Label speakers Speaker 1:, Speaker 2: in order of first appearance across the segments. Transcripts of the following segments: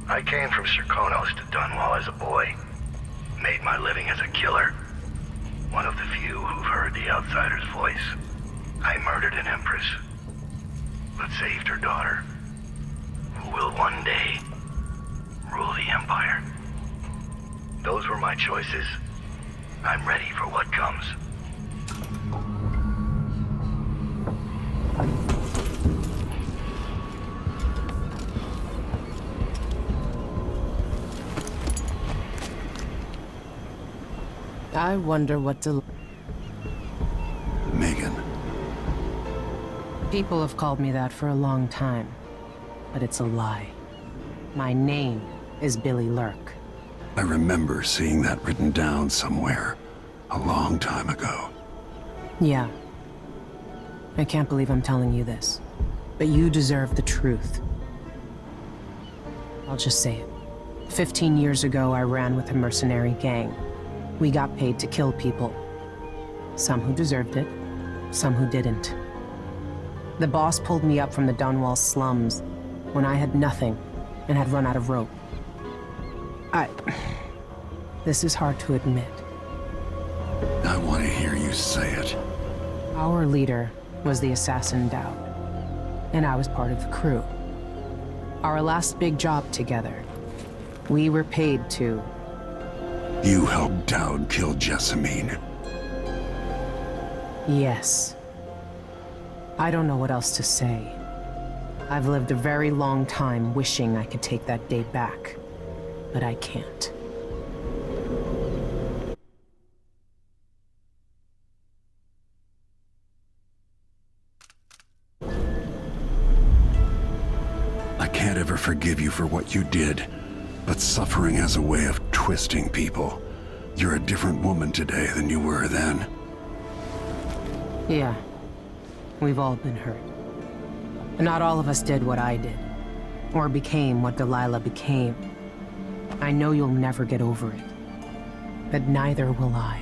Speaker 1: I came from Serkonos to Dunwall as a boy. Made my living as a killer. One of the few who've heard the outsider's voice. I murdered an empress, but saved her daughter, who will one day rule the Empire. Those were my choices. I'm ready for what comes.
Speaker 2: I wonder what to...
Speaker 3: Megan.
Speaker 2: People have called me that for a long time, but it's a lie. My name is Billy Lurk.
Speaker 3: I remember seeing that written down somewhere a long time ago.
Speaker 2: Yeah. I can't believe I'm telling you this, but you deserve the truth. I'll just say it. 15 years ago, I ran with a mercenary gang. We got paid to kill people. Some who deserved it, some who didn't. The boss pulled me up from the Dunwall slums when I had nothing and had run out of rope. This is hard to admit.
Speaker 3: I want to hear you say it.
Speaker 2: Our leader was the assassin Dowd, and I was part of the crew. Our last big job together, we were paid to...
Speaker 3: You helped Dowd kill Jessamine.
Speaker 2: Yes. I don't know what else to say. I've lived a very long time wishing I could take that day back, but I can't.
Speaker 3: I can't ever forgive you for what you did, but suffering has a way of twisting people. You're a different woman today than you were then.
Speaker 2: Yeah. We've all been hurt. But not all of us did what I did, or became what Delilah became. I know you'll never get over it, but neither will I.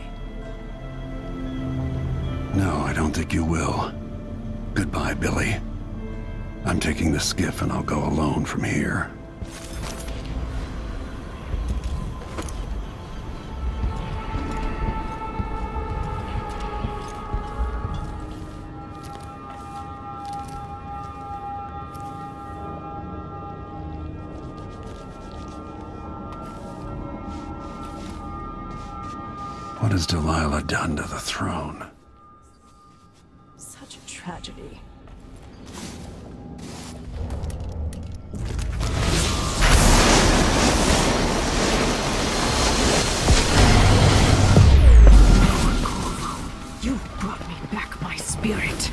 Speaker 3: No, I don't think you will. Goodbye, Billy. I'm taking the skiff and I'll go alone from here. What has Delilah done to the throne?
Speaker 4: Such a tragedy. You brought me back my spirit.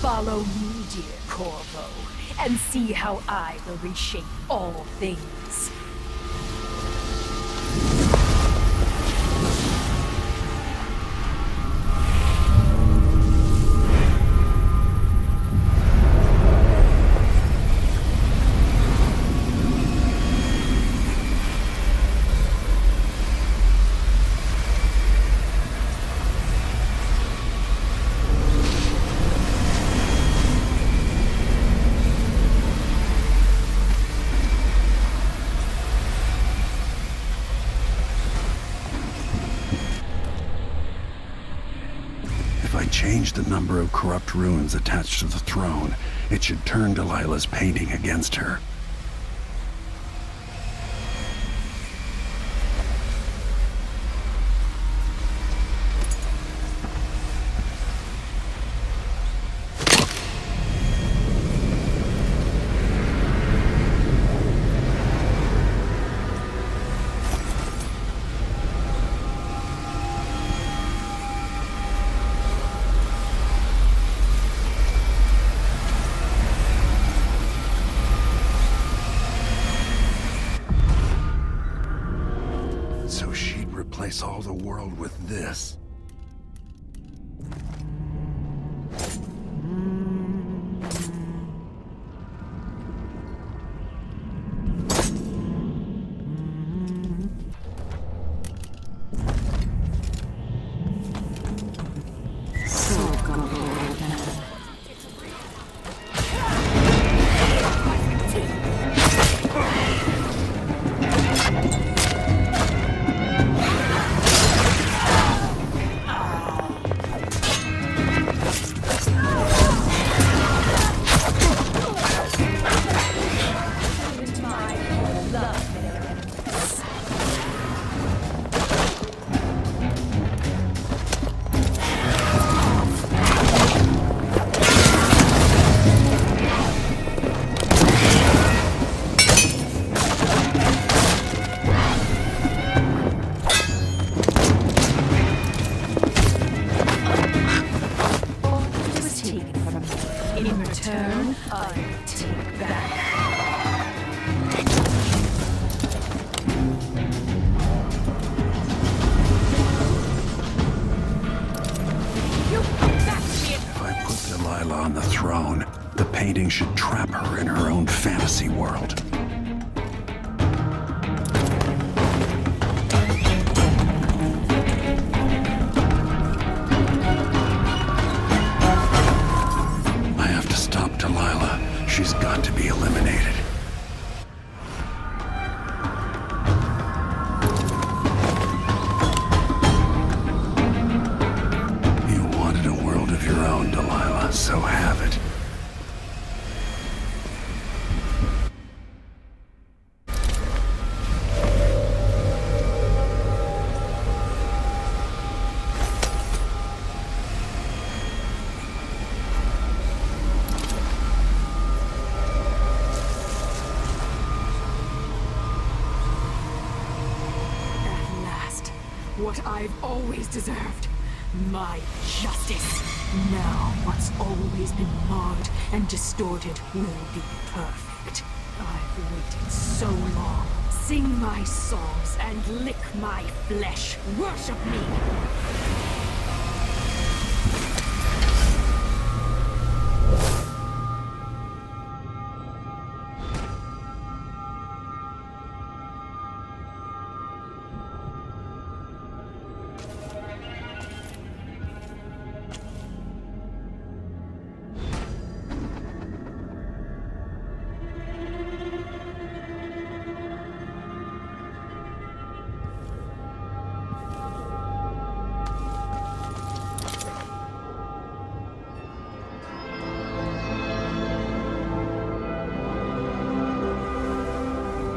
Speaker 4: Follow me, dear Corvo, and see how I will reshape all things.
Speaker 3: If I change the number of corrupt runes attached to the throne, it should turn Delilah's painting against her. So she'd replace all the world with this. should trap her in her own fantasy world. I have to stop Delilah. She's got to be eliminated. You wanted a world of your own, Delilah, so have it.
Speaker 4: What I've always deserved. My justice. Now what's always been marred and distorted will be perfect. I've waited so long. Sing my songs and lick my flesh. Worship me.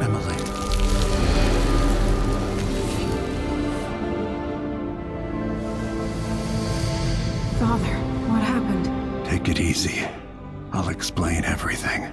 Speaker 3: Emily.
Speaker 2: Father, what happened?
Speaker 3: Take it easy. I'll explain everything.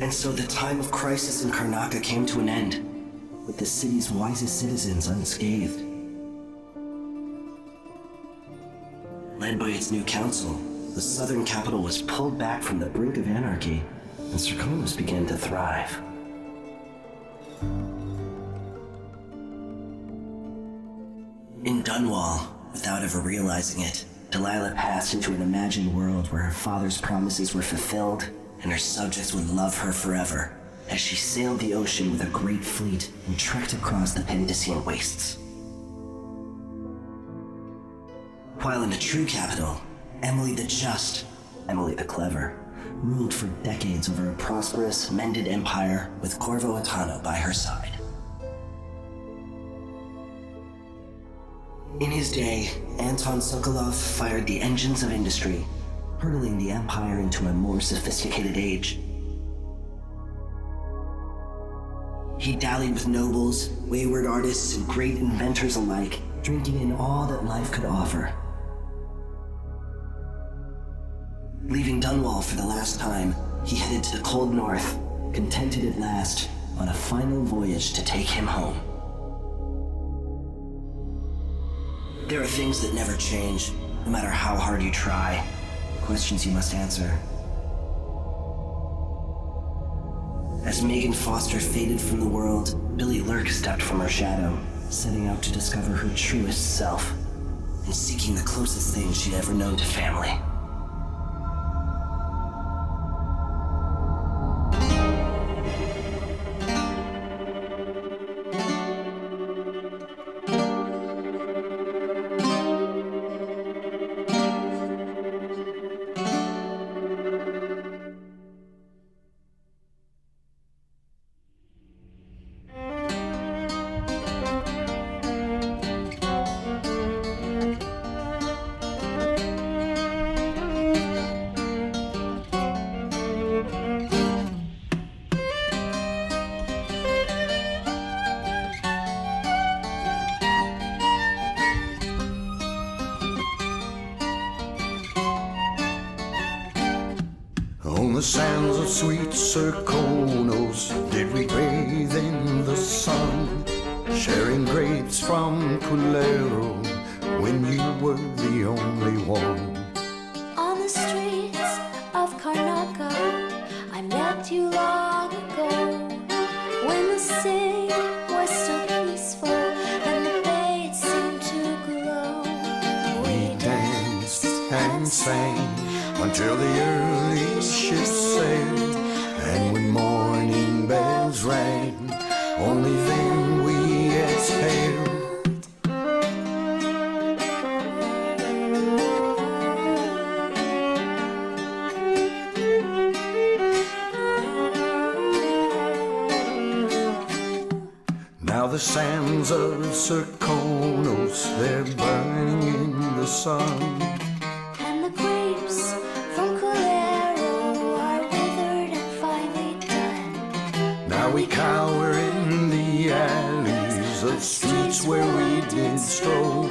Speaker 5: And so the time of crisis in Karnaca came to an end, with the city's wisest citizens unscathed. Led by its new council, the southern capital was pulled back from the brink of anarchy, and Serkonos began to thrive. In Dunwall, without ever realizing it, Delilah passed into an imagined world where her father's promises were fulfilled and her subjects would love her forever as she sailed the ocean with a great fleet and trekked across the Pendician wastes. While in the true capital, Emily the Just, Emily the Clever, ruled for decades over a prosperous, mended empire with Corvo Attano by her side. In his day, Anton Sokolov fired the engines of industry, hurtling the empire into a more sophisticated age. He dallied with nobles, wayward artists, and great inventors alike, drinking in all that life could offer. Leaving Dunwall for the last time, he headed to the cold north, contented at last on a final voyage to take him home. There are things that never change, no matter how hard you try. Questions you must answer. As Megan Foster faded from the world, Billy Lurk stepped from her shadow, setting out to discover her truest self, and seeking the closest thing she'd ever known to family.
Speaker 3: On the sands of sweet Serkonos did we bathe in the sun, sharing grapes from Culero when you were the only one.
Speaker 6: On the streets of Karnaca, I met you long ago, when the city was still peaceful and the bay it seemed to glow.
Speaker 3: We danced and sang until the early ships sailed, and when morning bells rang, only then we exhaled. Now the sands of Serkonos, they're burning in the sun,
Speaker 6: And the grapes from Culero are withered and finally done.
Speaker 3: now we cower in the alleys of streets where we did stroll,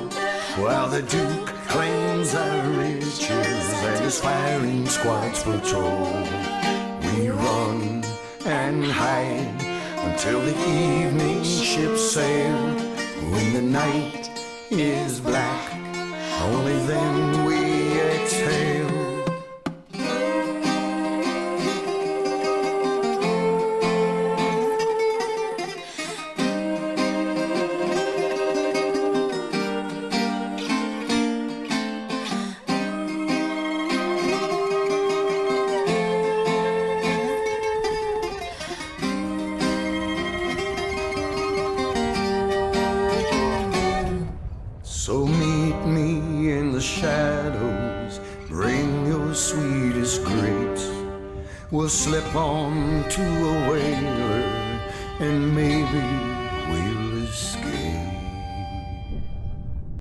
Speaker 3: while the Duke claims our riches and his firing squads patrol. We run and hide until the evening ships sail. When the night is black, only then we exhale. So meet me in the shadows, bring your sweetest grapes. We'll slip on to a whaler